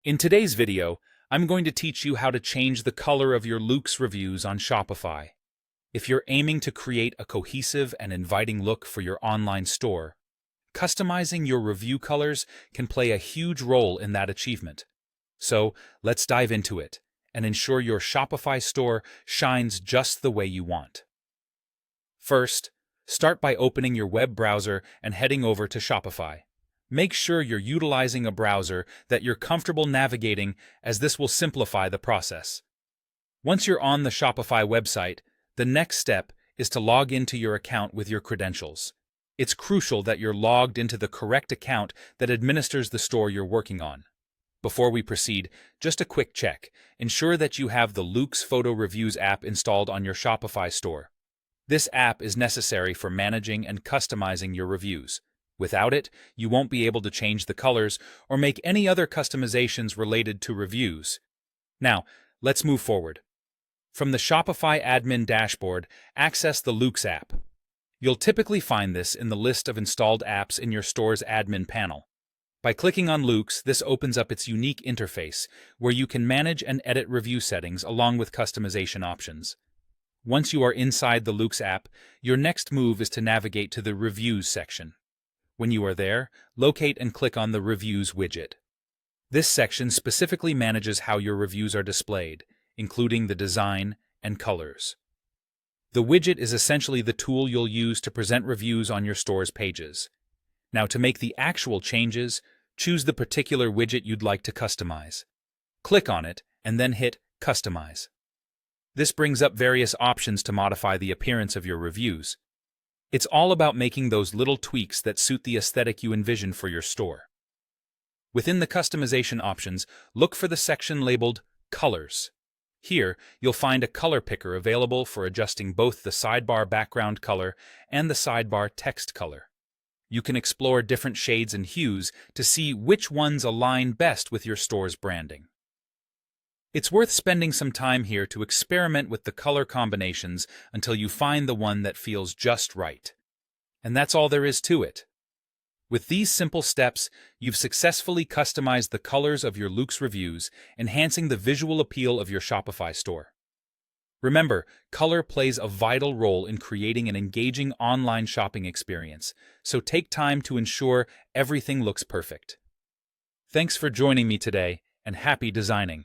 In today's video, I'm going to teach you how to change the color of your Loox reviews on Shopify. If you're aiming to create a cohesive and inviting look for your online store, customizing your review colors can play a huge role in that achievement. So, let's dive into it and ensure your Shopify store shines just the way you want. First, start by opening your web browser and heading over to Shopify. Make sure you're utilizing a browser that you're comfortable navigating, as this will simplify the process. Once you're on the Shopify website, the next step is to log into your account with your credentials. It's crucial that you're logged into the correct account that administers the store you're working on. Before we proceed, just a quick check. Ensure that you have the Loox Photo Reviews app installed on your Shopify store. This app is necessary for managing and customizing your reviews. Without it, you won't be able to change the colors or make any other customizations related to reviews. Now, let's move forward. From the Shopify admin dashboard, access the Loox app. You'll typically find this in the list of installed apps in your store's admin panel. By clicking on Loox, this opens up its unique interface, where you can manage and edit review settings along with customization options. Once you are inside the Loox app, your next move is to navigate to the Reviews section. When you are there, locate and click on the Reviews widget. This section specifically manages how your reviews are displayed, including the design and colors. The widget is essentially the tool you'll use to present reviews on your store's pages. Now, to make the actual changes, choose the particular widget you'd like to customize. Click on it and then hit Customize. This brings up various options to modify the appearance of your reviews. It's all about making those little tweaks that suit the aesthetic you envision for your store. Within the customization options, look for the section labeled Colors. Here, you'll find a color picker available for adjusting both the sidebar background color and the sidebar text color. You can explore different shades and hues to see which ones align best with your store's branding. It's worth spending some time here to experiment with the color combinations until you find the one that feels just right. And that's all there is to it. With these simple steps, you've successfully customized the colors of your Loox reviews, enhancing the visual appeal of your Shopify store. Remember, color plays a vital role in creating an engaging online shopping experience, so take time to ensure everything looks perfect. Thanks for joining me today, and happy designing!